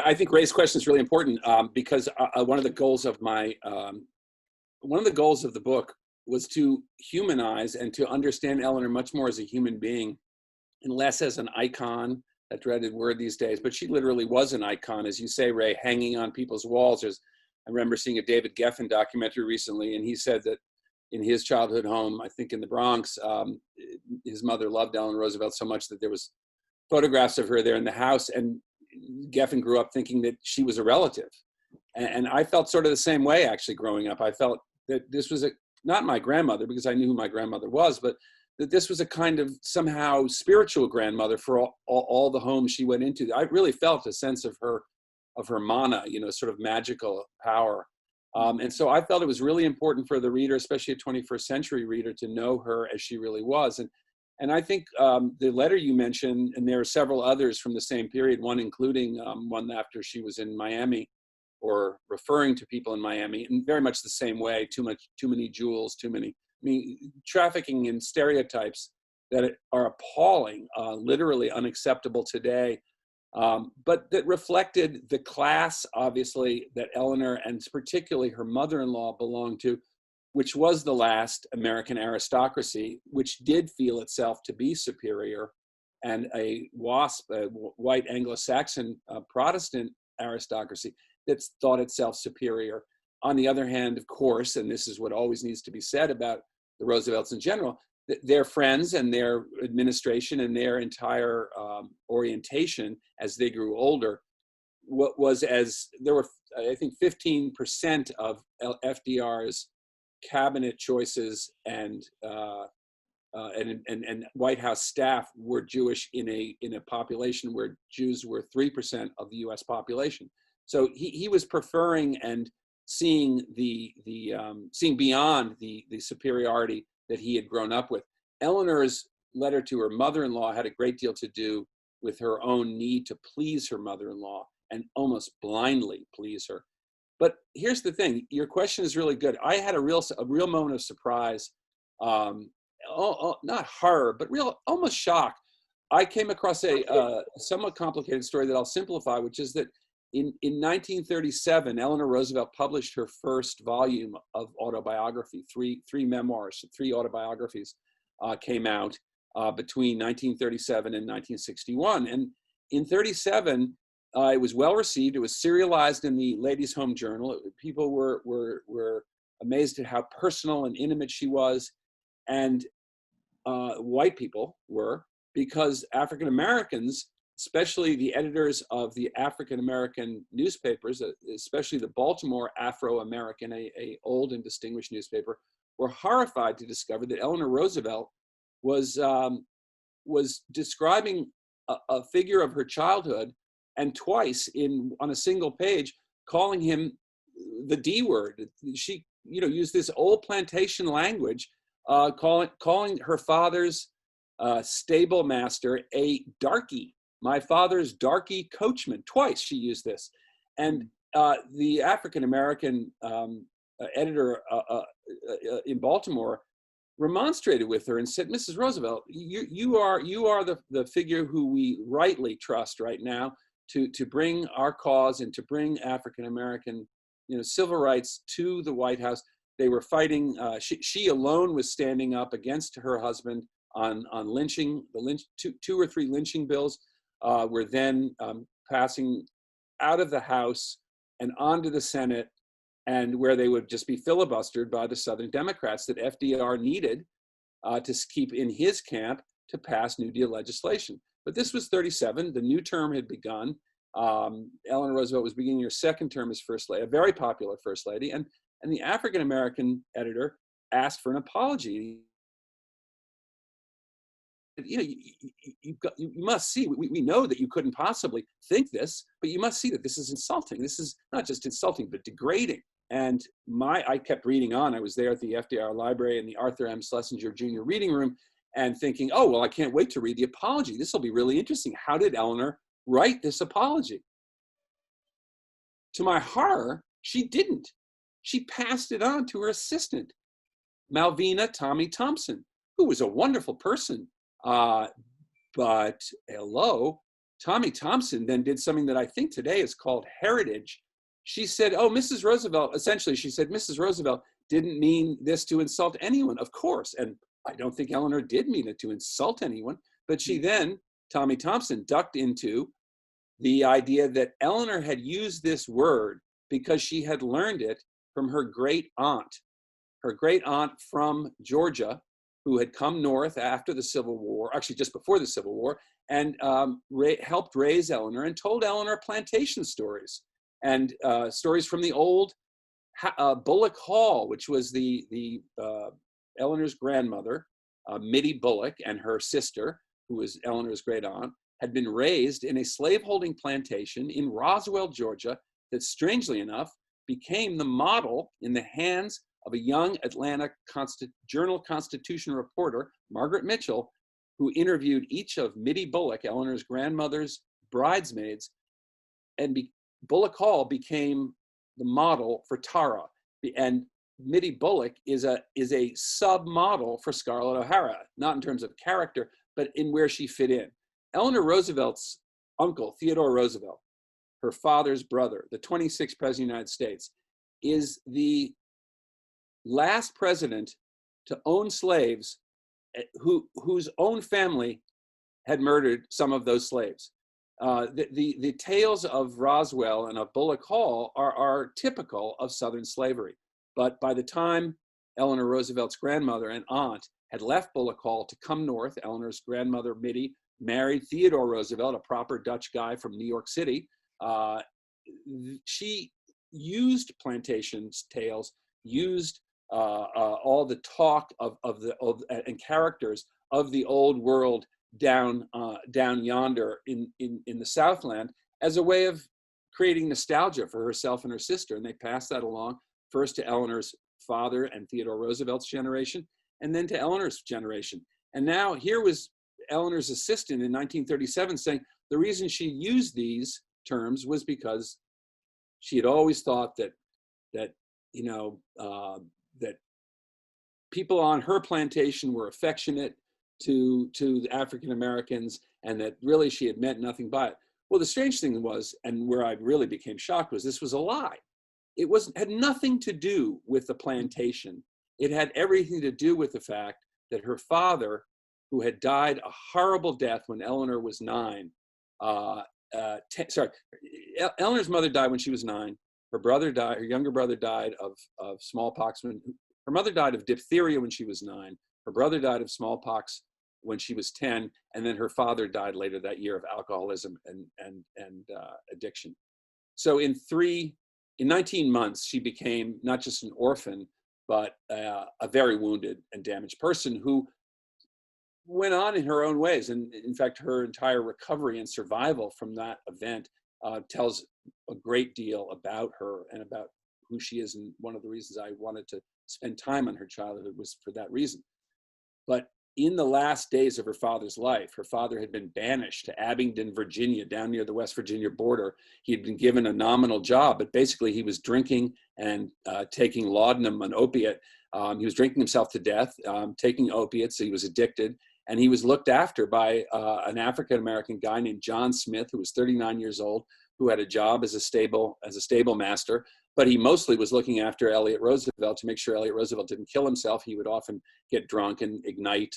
I think Ray's question is really important because one of the goals of the book was to humanize and to understand Eleanor much more as a human being and less as an icon, that dreaded word these days. But she literally was an icon, as you say, Ray, hanging on people's walls. I remember seeing a David Geffen documentary recently, and he said that in his childhood home, I think in the Bronx, his mother loved Eleanor Roosevelt so much that there was photographs of her there in the house, and Geffen grew up thinking that she was a relative. And I felt sort of the same way, actually, growing up. I felt that this was not my grandmother, because I knew who my grandmother was, but that this was a kind of somehow spiritual grandmother for all the homes she went into. I really felt a sense of her mana, sort of magical power. And so I felt it was really important for the reader, especially a 21st century reader, to know her as she really was. And I think the letter you mentioned, and there are several others from the same period, one including one after she was in Miami, or referring to people in Miami in very much the same way, too many jewels, trafficking in stereotypes that are appalling, literally unacceptable today, but that reflected the class, obviously, that Eleanor and particularly her mother-in-law belonged to, which was the last American aristocracy, which did feel itself to be superior, and a WASP, a white Anglo-Saxon Protestant aristocracy that thought itself superior. On the other hand, of course, and this is what always needs to be said about the Roosevelts in general, their friends and their administration and their entire orientation as they grew older, there were, I think, 15% of FDR's cabinet choices and White House staff were Jewish in a population where Jews were 3% of the U.S. population. So he was preferring and seeing seeing beyond the superiority that he had grown up with. Eleanor's letter to her mother-in-law had a great deal to do with her own need to please her mother-in-law and almost blindly please her. But here's the thing: your question is really good. I had a real moment of surprise, not horror, but almost shock. I came across a somewhat complicated story that I'll simplify, which is that in 1937, Eleanor Roosevelt published her first volume of autobiography. Three memoirs, three autobiographies came out between 1937 and 1961. And in 37, it was well received. It was serialized in the Ladies' Home Journal. People were amazed at how personal and intimate she was, and white people were, because African Americans, especially the editors of the African American newspapers, especially the Baltimore Afro-American, a old and distinguished newspaper, were horrified to discover that Eleanor Roosevelt was describing a figure of her childhood, and twice on a single page, calling him the D word. She, used this old plantation language, calling her father's stable master a darky. My father's darky coachman. Twice she used this. And the African-American editor in Baltimore remonstrated with her and said, Mrs. Roosevelt, you are the figure who we rightly trust right now to bring our cause and to bring African-American civil rights to the White House. They were fighting, she alone was standing up against her husband on lynching. Two or three lynching bills were then passing out of the House and onto the Senate, and where they would just be filibustered by the Southern Democrats that FDR needed to keep in his camp to pass New Deal legislation. But this was 37. The new term had begun. Eleanor Roosevelt was beginning her second term as first lady, a very popular first lady, and the African-American editor asked for an apology. You must see, we know that you couldn't possibly think this, but you must see that this is insulting. This is not just insulting, but degrading. And I kept reading on. I was there at the FDR Library in the Arthur M. Schlesinger Jr. reading room and thinking, oh, well, I can't wait to read the apology. This will be really interesting. How did Eleanor write this apology? To my horror, she didn't. She passed it on to her assistant, Malvina Tommy Thompson, who was a wonderful person. But hello, Tommy Thompson then did something that I think today is called heritage. She said, oh, Mrs. Roosevelt, essentially, she said, Mrs. Roosevelt didn't mean this to insult anyone, of course. And I don't think Eleanor did mean it to insult anyone. But she then, Tommy Thompson, ducked into the idea that Eleanor had used this word because she had learned it from her great aunt from Georgia, who had come north after the Civil War, actually just before the Civil War, and helped raise Eleanor and told Eleanor plantation stories and stories from the old Bullock Hall, which was the Eleanor's grandmother, Mittie Bullock, and her sister, who was Eleanor's great aunt, had been raised in a slaveholding plantation in Roswell, Georgia, that strangely enough became the model in the hands of a young Atlanta Journal-Constitution reporter, Margaret Mitchell, who interviewed each of Mittie Bullock, Eleanor's grandmother's bridesmaids, and Bullock Hall became the model for Tara. And Mittie Bullock is a sub-model for Scarlett O'Hara, not in terms of character, but in where she fit in. Eleanor Roosevelt's uncle, Theodore Roosevelt, her father's brother, the 26th president of the United States, is the last president to own slaves whose own family had murdered some of those slaves. The tales of Roswell and of Bullock Hall are typical of Southern slavery. But by the time Eleanor Roosevelt's grandmother and aunt had left Bullock Hall to come north, Eleanor's grandmother, Mittie, married Theodore Roosevelt, a proper Dutch guy from New York City. She used plantation tales, used all the talk and characters of the old world down yonder in the Southland as a way of creating nostalgia for herself and her sister. And they passed that along first to Eleanor's father and Theodore Roosevelt's generation, and then to Eleanor's generation. And now here was Eleanor's assistant in 1937 saying the reason she used these terms was because she had always thought that people on her plantation were affectionate to the African Americans, and that really she had meant nothing by it. Well, the strange thing was, and where I really became shocked, was this was a lie. It had nothing to do with the plantation. It had everything to do with the fact that her father, who had died a horrible death when Eleanor was 9, Eleanor's mother died when she was 9. Her brother died, her younger brother died of smallpox. Her mother died of diphtheria when she was 9. Her brother died of smallpox when she was 10. And then her father died later that year of alcoholism and addiction. So in 19 months, she became not just an orphan, but a very wounded and damaged person who went on in her own ways. And in fact, her entire recovery and survival from that event tells a great deal about her and about who she is. And one of the reasons I wanted to spend time on her childhood was for that reason. But in the last days of her father's life, her father had been banished to Abingdon, Virginia, down near the West Virginia border. He had been given a nominal job, but basically he was drinking and taking laudanum, an opiate. He was drinking himself to death, taking opiates. So he was addicted. And he was looked after by an African-American guy named John Smith, who was 39 years old, who had a job as a stable master. But he mostly was looking after Elliott Roosevelt to make sure Elliott Roosevelt didn't kill himself. He would often get drunk and ignite,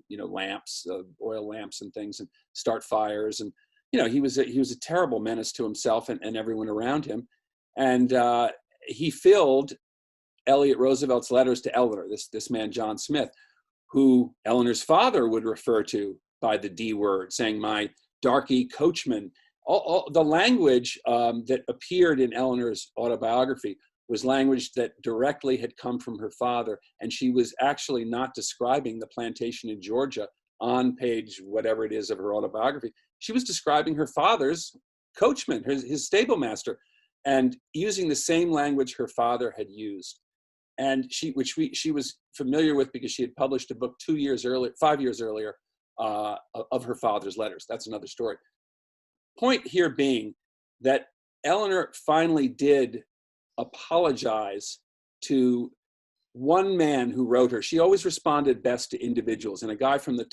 lamps, oil lamps and things, and start fires. And he was a terrible menace to himself and everyone around him. And he filled Elliott Roosevelt's letters to Eleanor, this man John Smith, who Eleanor's father would refer to by the D word, saying, "My darky coachman." All the language that appeared in Eleanor's autobiography was language that directly had come from her father, and she was actually not describing the plantation in Georgia on page whatever it is of her autobiography. She was describing her father's coachman, his stable master, and using the same language her father had used, and she was familiar with because she had published a book 5 years earlier of her father's letters. That's another story. Point here being that Eleanor finally did apologize to one man who wrote her. She always responded best to individuals, and a guy from the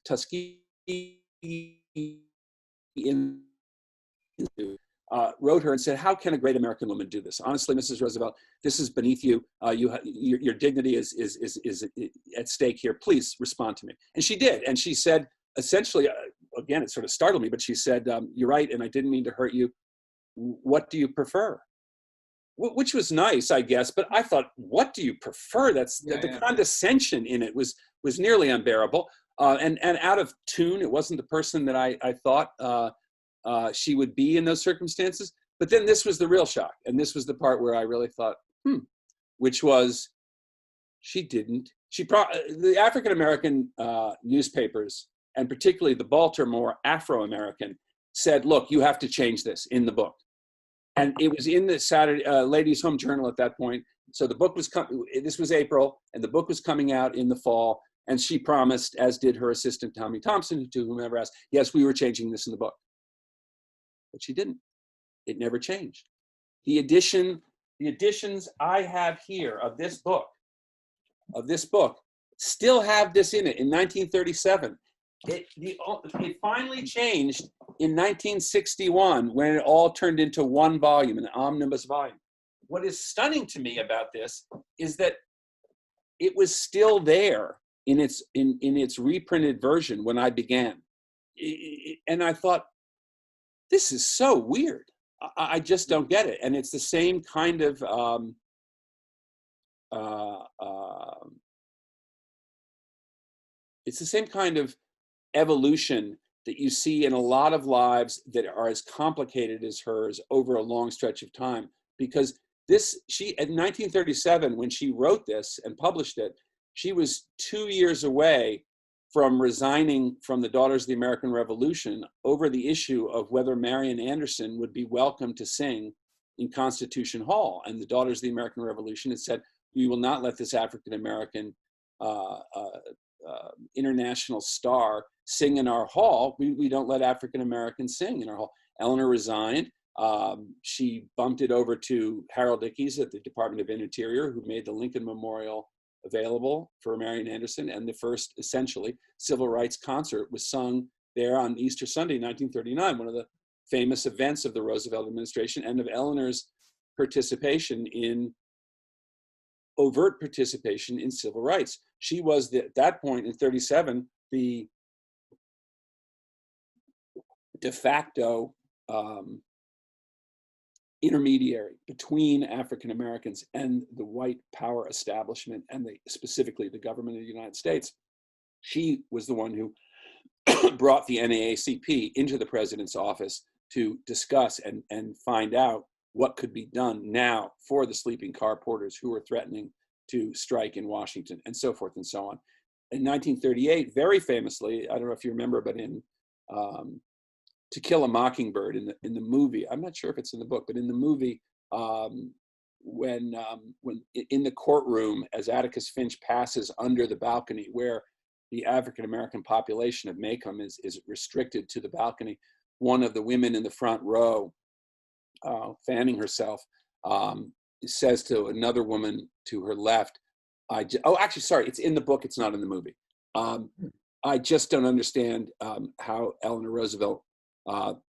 Tuskegee in wrote her and said, "How can a great American woman do this? Honestly, Mrs. Roosevelt, this is beneath you. Your dignity is at stake here. Please respond to me." And she did. And she said, essentially, again, it sort of startled me, but she said, "You're right, and I didn't mean to hurt you. What do you prefer?" Which was nice, I guess. But I thought, what do you prefer? The condescension in it was nearly unbearable, and out of tune. It wasn't the person that I thought she would be in those circumstances. But then this was the real shock. And this was the part where I really thought, which was the African-American newspapers, and particularly the Baltimore Afro-American, said, "Look, you have to change this in the book." And it was in the Saturday Ladies' Home Journal at that point. So the book was this was April, and the book was coming out in the fall. And she promised, as did her assistant, Tommy Thompson, to whomever asked, "Yes, we were changing this in the book." But she didn't. It never changed. The editions I have here of this book still have this in it in 1937. It finally changed in 1961 when it all turned into one volume, an omnibus volume. What is stunning to me about this is that it was still there in its reprinted version when I began. And I thought, this is so weird. I just don't get it. And it's the same kind of evolution that you see in a lot of lives that are as complicated as hers over a long stretch of time. Because she, in 1937, when she wrote this and published it, she was 2 years away from resigning from the Daughters of the American Revolution over the issue of whether Marian Anderson would be welcome to sing in Constitution Hall. And the Daughters of the American Revolution had said, "We will not let this African-American international star sing in our hall. We don't let African-Americans sing in our hall." Eleanor resigned. She bumped it over to Harold Ickes at the Department of Interior, who made the Lincoln Memorial available for Marian Anderson, and the first, essentially, civil rights concert was sung there on Easter Sunday, 1939, one of the famous events of the Roosevelt administration and of Eleanor's overt participation in civil rights. She was, at that point in 37, the de facto intermediary between African Americans and the white power establishment, and specifically the government of the United States. She was the one who brought the NAACP into the president's office to discuss and find out what could be done now for the sleeping car porters who were threatening to strike in Washington, and so forth and so on. In 1938, very famously, I don't know if you remember, but in To Kill a Mockingbird, in the movie, I'm not sure if it's in the book, but in the movie, when in the courtroom, as Atticus Finch passes under the balcony where the African-American population of Macomb is restricted to the balcony, one of the women in the front row, fanning herself, says to another woman to her left, actually, sorry, it's in the book, it's not in the movie. "I just don't understand how Eleanor Roosevelt,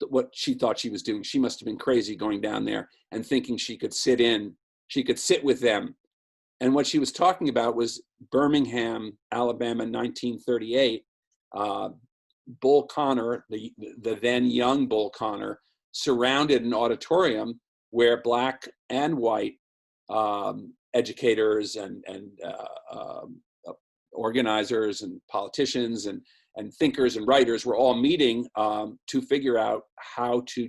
what she thought she was doing. She must have been crazy going down there and thinking she could sit with them." And what she was talking about was Birmingham, Alabama, 1938. Bull Connor, the then young Bull Connor, surrounded an auditorium where Black and white educators and organizers and politicians and thinkers and writers were all meeting to figure out how to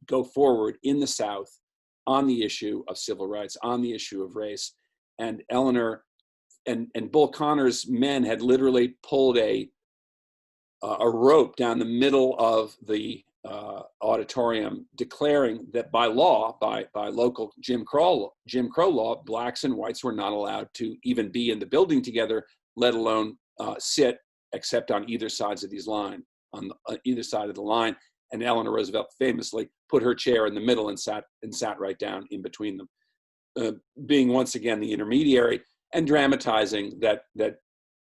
go forward in the South on the issue of civil rights, on the issue of race. And Eleanor and Bull Connor's men had literally pulled a rope down the middle of the auditorium, declaring that by law, by local Jim Crow law, Blacks and whites were not allowed to even be in the building together, let alone sit, except on either sides of either side of the line. And Eleanor Roosevelt famously put her chair in the middle and sat right down in between them, being once again the intermediary and dramatizing that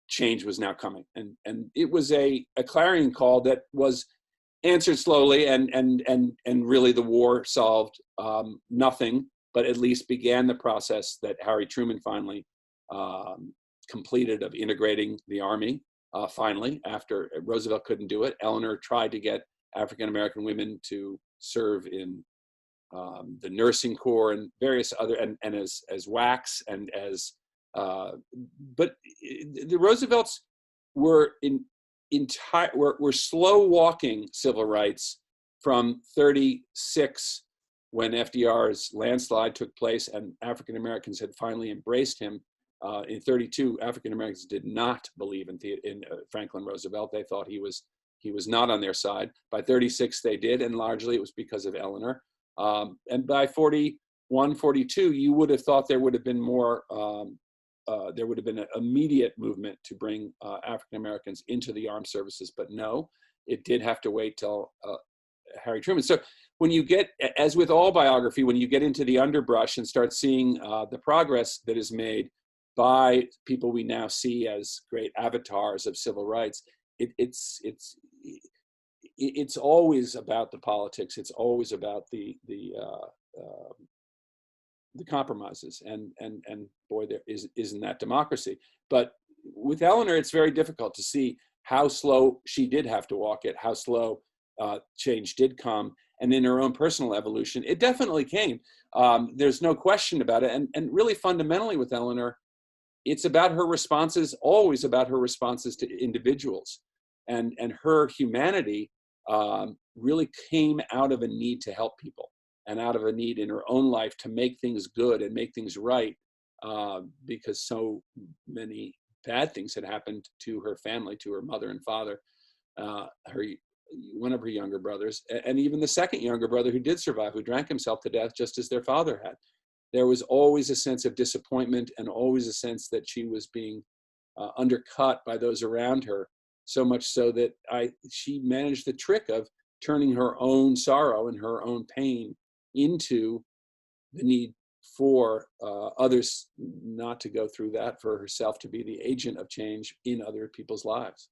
change was now coming. And it was a clarion call that was answered slowly, and really the war solved nothing, but at least began the process that Harry Truman finally completed of integrating the Army. Finally, after Roosevelt couldn't do it, Eleanor tried to get African American women to serve in the nursing corps and various other, and as WACs and as, but the Roosevelts were were slow walking civil rights from 36, when FDR's landslide took place and African Americans had finally embraced him. In 32, African Americans did not believe in Franklin Roosevelt. They thought he was not on their side. By 36, they did, and largely it was because of Eleanor. And by 41, 42, you would have thought there would have been more. There would have been an immediate movement to bring African Americans into the armed services, but no, it did have to wait till Harry Truman. So when you get, as with all biography, when you get into the underbrush and start seeing the progress that is made by people we now see as great avatars of civil rights, it's always about the politics. It's always about the compromises, and boy, there isn't that democracy. But with Eleanor, it's very difficult to see how slow she did have to walk it, how slow change did come, and in her own personal evolution, it definitely came. There's no question about it, and really fundamentally with Eleanor, it's about her responses, always about her responses to individuals, and her humanity really came out of a need to help people, and out of a need in her own life to make things good and make things right, because so many bad things had happened to her family, to her mother and father, one of her younger brothers, and even the second younger brother who did survive, who drank himself to death just as their father had. There was always a sense of disappointment and always a sense that she was being undercut by those around her, so much so that she managed the trick of turning her own sorrow and her own pain into the need for others not to go through that, for herself to be the agent of change in other people's lives.